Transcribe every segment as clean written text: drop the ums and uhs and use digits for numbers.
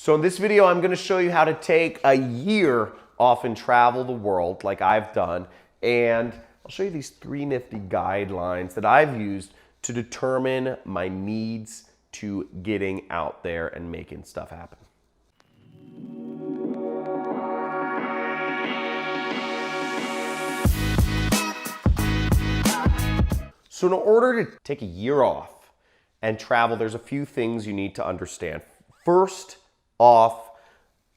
So in this video, I'm going to show you how to take a year off and travel the world like I've done. And I'll show you these 3 nifty guidelines that I've used to determine my needs to getting out there and making stuff happen. So in order to take a year off and travel, there's a few things you need to understand. First off,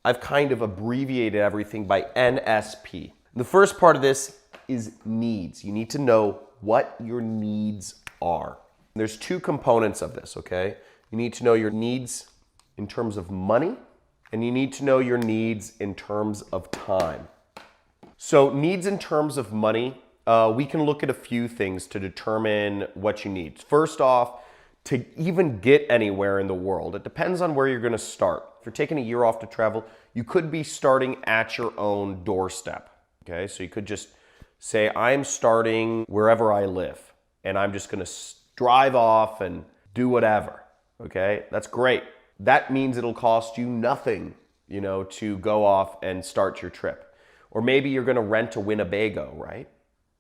I've kind of abbreviated everything by NSP. The first part of this is needs. You need to know what your needs are. There's 2 components of this, okay? You need to know your needs in terms of money, and you need to know your needs in terms of time. So needs in terms of money, we can look at a few things to determine what you need. First off, to even get anywhere in the world, it depends on where you're going to start. If you're taking a year off to travel, you could be starting at your own doorstep. Okay, so you could just say, I'm starting wherever I live, and I'm just going to drive off and do whatever. Okay, that's great. That means it'll cost you nothing, to go off and start your trip. Or maybe you're going to rent a Winnebago, right?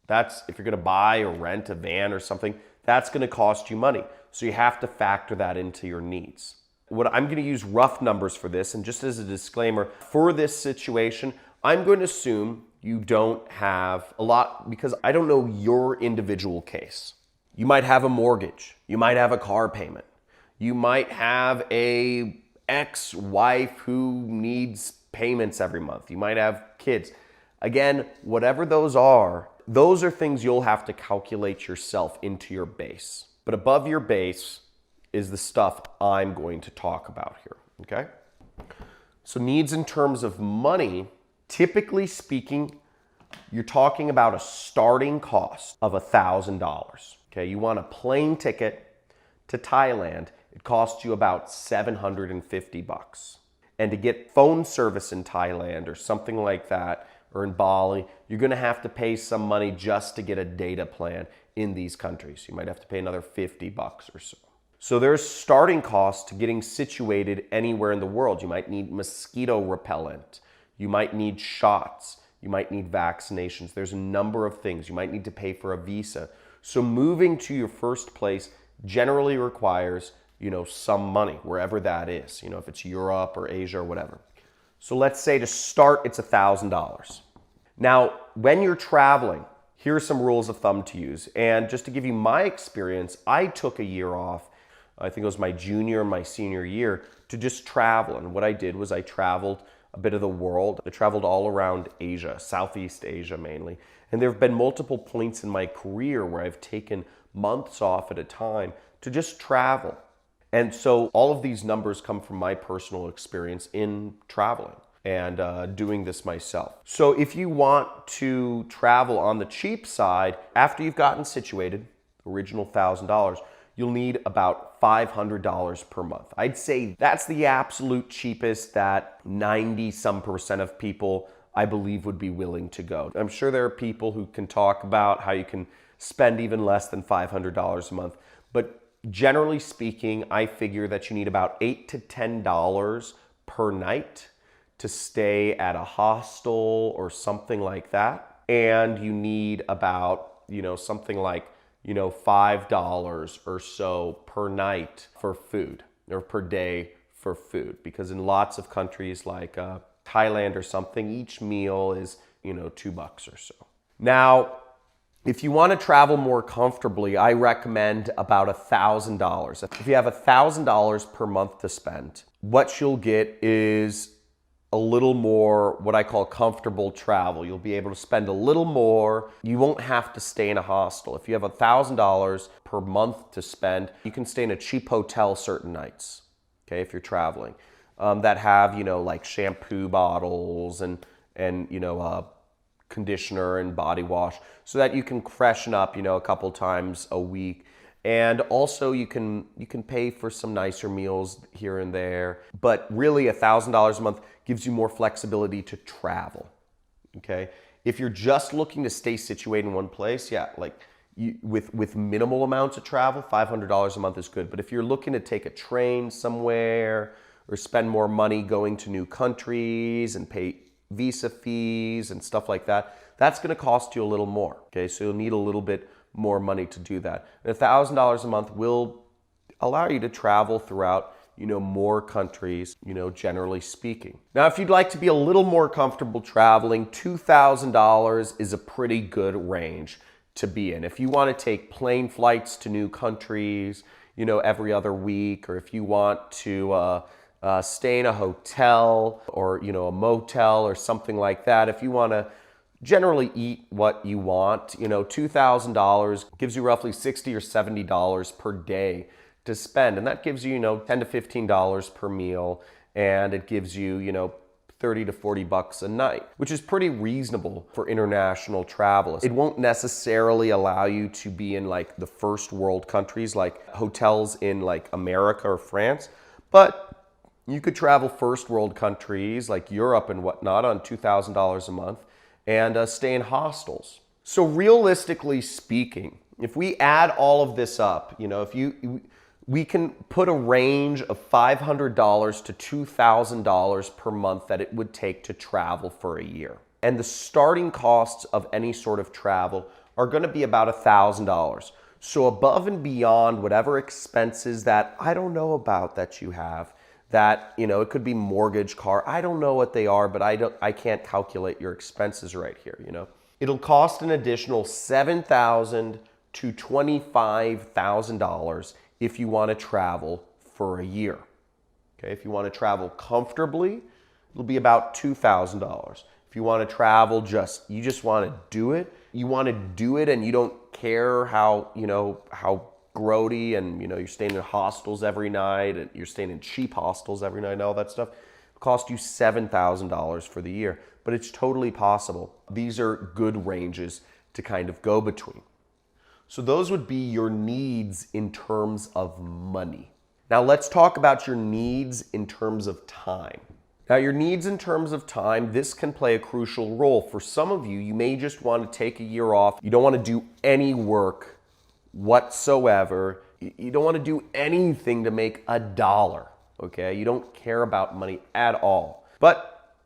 That's if you're going to buy or rent a van or something, that's going to cost you money. So you have to factor that into your needs. I'm going to use rough numbers for this, and just as a disclaimer, for this situation, I'm going to assume you don't have a lot because I don't know your individual case. You might have a mortgage. You might have a car payment. You might have a ex-wife who needs payments every month. You might have kids. Again, whatever those are things you'll have to calculate yourself into your base. But above your base is the stuff I'm going to talk about here, okay? So needs in terms of money, typically speaking, you're talking about a starting cost of $1,000, okay? You want a plane ticket to Thailand, it costs you about $750. And to get phone service in Thailand or something like that, or in Bali, you're going to have to pay some money just to get a data plan in these countries. You might have to pay another $50 or so. So there's starting costs to getting situated anywhere in the world. You might need mosquito repellent. You might need shots. You might need vaccinations. There's a number of things. You might need to pay for a visa. So moving to your first place generally requires, some money, wherever that is. If it's Europe or Asia or whatever. So let's say to start, it's $1,000. Now, when you're traveling, here are some rules of thumb to use. And just to give you my experience, I took a year off, I think it was my junior and my senior year, to just travel. And what I did was I traveled a bit of the world. I traveled all around Asia, Southeast Asia mainly. And there have been multiple points in my career where I've taken months off at a time to just travel. And so all of these numbers come from my personal experience in traveling and doing this myself. So if you want to travel on the cheap side, after you've gotten situated, original $1,000, you'll need about $500 per month. I'd say that's the absolute cheapest that 90% of people, I believe, would be willing to go. I'm sure there are people who can talk about how you can spend even less than $500 a month, but generally speaking, I figure that you need about $8 to $10 per night to stay at a hostel or something like that. And you need about, something like, $5 or so per night for food or per day for food. Because in lots of countries like Thailand or something, each meal is, $2 or so. Now, if you want to travel more comfortably, I recommend about $1,000. If you have $1,000 per month to spend, what you'll get is a little more what I call comfortable travel. You'll be able to spend a little more. You won't have to stay in a hostel. If you have $1,000 per month to spend, you can stay in a cheap hotel certain nights, okay, if you're traveling, that have, like shampoo bottles and conditioner and body wash so that you can freshen up, a couple times a week. And also you can pay for some nicer meals here and there. But really $1,000 a month gives you more flexibility to travel, okay? If you're just looking to stay situated in one place, yeah, with minimal amounts of travel, $500 a month is good. But if you're looking to take a train somewhere or spend more money going to new countries and pay visa fees and stuff like that, that's going to cost you a little more. Okay, so you'll need a little bit more money to do that. And $1,000 a month will allow you to travel throughout, more countries, generally speaking. Now, if you'd like to be a little more comfortable traveling, $2,000 is a pretty good range to be in. If you want to take plane flights to new countries, every other week, or if you want to stay in a hotel or, a motel or something like that, if you want to generally eat what you want, $2,000 gives you roughly $60 or $70 per day to spend. And that gives you, $10 to $15 per meal. And it gives you, 30 to 40 bucks a night, which is pretty reasonable for international travel. It won't necessarily allow you to be in like the first world countries, like hotels in like America or France, but you could travel first world countries like Europe and whatnot on $2,000 a month and stay in hostels. So realistically speaking, if we add all of this up, we can put a range of $500 to $2,000 per month that it would take to travel for a year. And the starting costs of any sort of travel are going to be about $1,000. So above and beyond whatever expenses that I don't know about that you have, that, it could be mortgage, car, I don't know what they are, but I can't calculate your expenses right here, It'll cost an additional $7,000 to $25,000 if you want to travel for a year. Okay, if you want to travel comfortably, it'll be about $2,000. If you want to travel you just want to do it, and you don't care how grody and you're staying in hostels every night and you're staying in cheap hostels every night and all that stuff, it'll cost you $7,000 for the year. But it's totally possible. These are good ranges to kind of go between. So those would be your needs in terms of money. Now let's talk about your needs in terms of time. Now your needs in terms of time, this can play a crucial role. For some of you, you may just want to take a year off. You don't want to do any work whatsoever. You don't want to do anything to make a dollar, okay? You don't care about money at all. But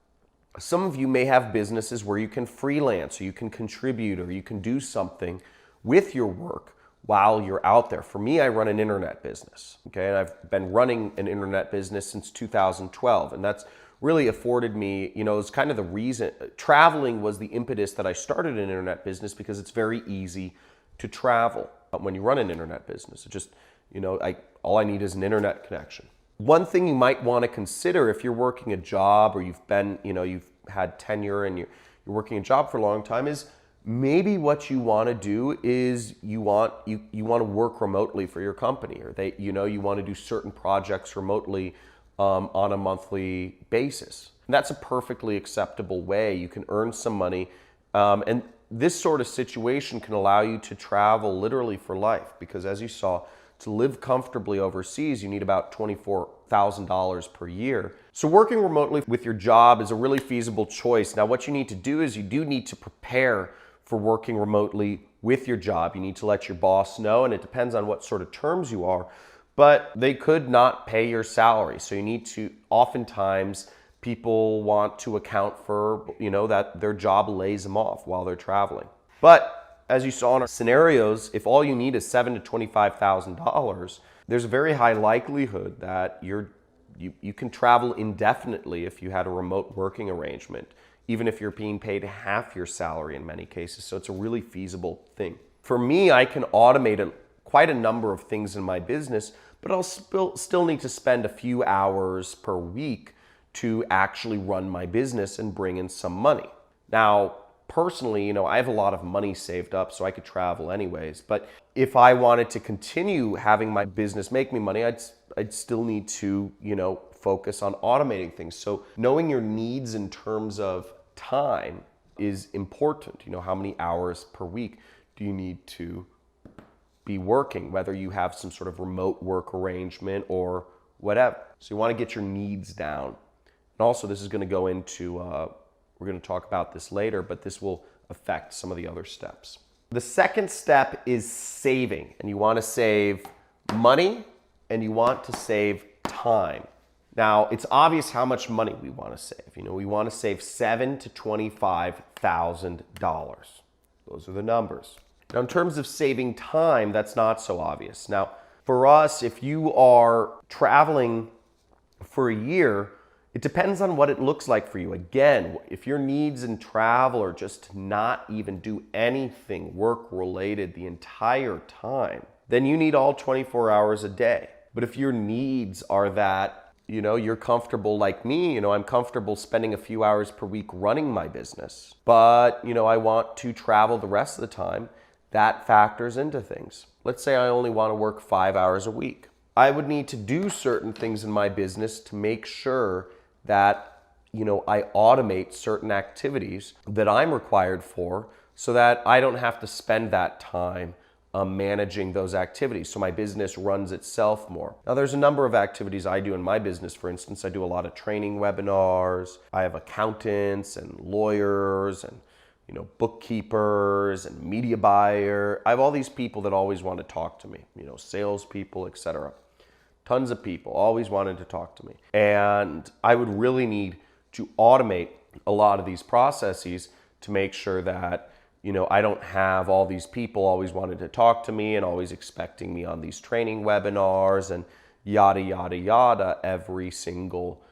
some of you may have businesses where you can freelance, or you can contribute, or you can do something with your work while you're out there. For me, I run an internet business, okay? And I've been running an internet business since 2012, and that's really afforded me, it's kind of the reason. Traveling was the impetus that I started an internet business, because it's very easy to travel when you run an internet business. It just, all I need is an internet connection. One thing you might want to consider if you're working a job, or you've been, you've had tenure and you're working a job for a long time, is maybe what you want to do is you want to work remotely for your company, or you want to do certain projects remotely on a monthly basis. And that's a perfectly acceptable way. You can earn some money, and this sort of situation can allow you to travel literally for life, because as you saw, to live comfortably overseas, you need about $24,000 per year. So working remotely with your job is a really feasible choice. Now, what you need to do is you do need to prepare for working remotely with your job. You need to let your boss know, and it depends on what sort of terms you are, but they could not pay your salary. So you need to, oftentimes, people want to account for, that their job lays them off while they're traveling. But as you saw in our scenarios, if all you need is $7,000 to $25,000, there's a very high likelihood that you can travel indefinitely if you had a remote working arrangement, even if you're being paid half your salary in many cases. So it's a really feasible thing. For me, I can automate quite a number of things in my business, but I'll still need to spend a few hours per week to actually run my business and bring in some money. Now, personally, I have a lot of money saved up, so I could travel anyways. But if I wanted to continue having my business make me money, I'd still need to, focus on automating things. So knowing your needs in terms of time is important. How many hours per week do you need to be working, whether you have some sort of remote work arrangement or whatever. So you want to get your needs down. And also, this is going to go into, we're going to talk about this later, but this will affect some of the other steps. The second step is saving, and you want to save money and you want to save time. Now, it's obvious how much money we want to save. You know, we want to save $7,000 to $25,000. Those are the numbers. Now, in terms of saving time, that's not so obvious. Now, for us, if you are traveling for a year, it depends on what it looks like for you. Again, if your needs in travel are just to not even do anything work-related the entire time, then you need all 24 hours a day. But if your needs are that, you know, you're comfortable like me, you know, I'm comfortable spending a few hours per week running my business, but, you know, I want to travel the rest of the time, that factors into things. Let's say I only want to work 5 hours a week. I would need to do certain things in my business to make sure that, you know, I automate certain activities that I'm required for so that I don't have to spend that time managing those activities. So my business runs itself more. Now, there's a number of activities I do in my business. For instance, I do a lot of training webinars. I have accountants and lawyers and, you know, bookkeepers and media buyer. I have all these people that always want to talk to me, you know, salespeople, etc. Tons of people always wanted to talk to me. And I would really need to automate a lot of these processes to make sure that, you know, I don't have all these people always wanting to talk to me and always expecting me on these training webinars and yada, yada, yada every single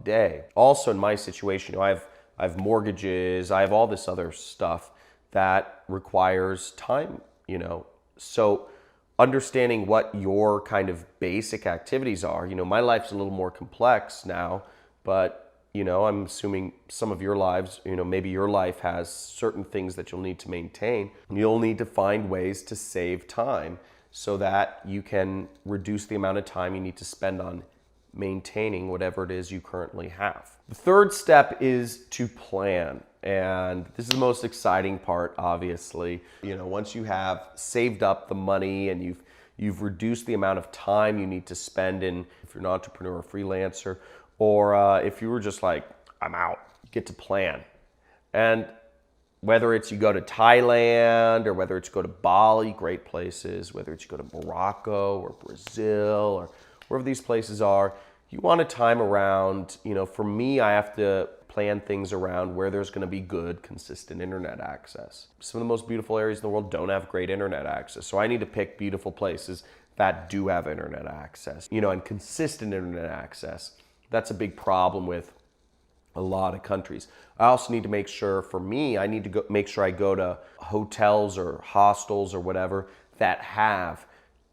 day. Also, in my situation, you know, I have mortgages, I have all this other stuff that requires time, you know. So understanding what your kind of basic activities are, you know, my life's a little more complex now, but, you know, I'm assuming some of your lives, you know, maybe your life has certain things that you'll need to maintain. You'll need to find ways to save time so that you can reduce the amount of time you need to spend on maintaining whatever it is you currently have. The third step is to plan. And this is the most exciting part, obviously. You know, once you have saved up the money and you've reduced the amount of time you need to spend in, if you're an entrepreneur or freelancer, or if you were just like, I'm out, you get to plan. And whether it's you go to Thailand or whether it's go to Bali, great places, whether it's you go to Morocco or Brazil or wherever these places are, you want to time around, you know, for me, I have to plan things around where there's going to be good, consistent internet access. Some of the most beautiful areas in the world don't have great internet access. So I need to pick beautiful places that do have internet access, you know, and consistent internet access. That's a big problem with a lot of countries. I also need to make sure, for me, I need to make sure I go to hotels or hostels or whatever that have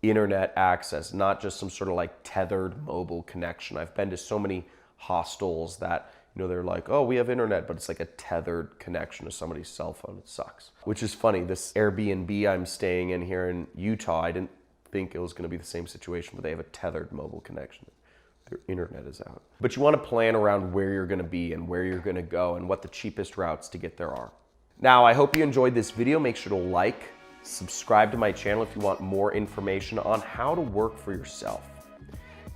internet access, not just some sort of like tethered mobile connection. I've been to so many hostels that, you know, they're like, oh, we have internet, but it's like a tethered connection to somebody's cell phone. It sucks. Which is funny. This Airbnb I'm staying in here in Utah, I didn't think it was going to be the same situation, but they have a tethered mobile connection. Their internet is out. But you want to plan around where you're going to be and where you're going to go and what the cheapest routes to get there are. Now, I hope you enjoyed this video. Make sure to like, subscribe to my channel if you want more information on how to work for yourself.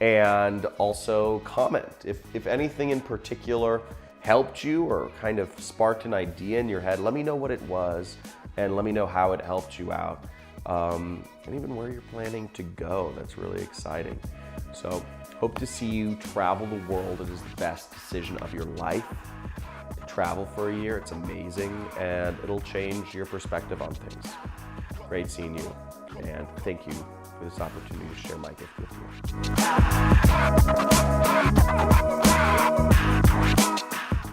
And also comment if anything in particular helped you or kind of sparked an idea in your head. Let me know what it was and let me know how it helped you out. And even where you're planning to go. That's really exciting. So hope to see you travel the world. It is the best decision of your life. Travel for a year, it's amazing, and it'll change your perspective on things. Great seeing you, and thank you for this opportunity to share my gift with you.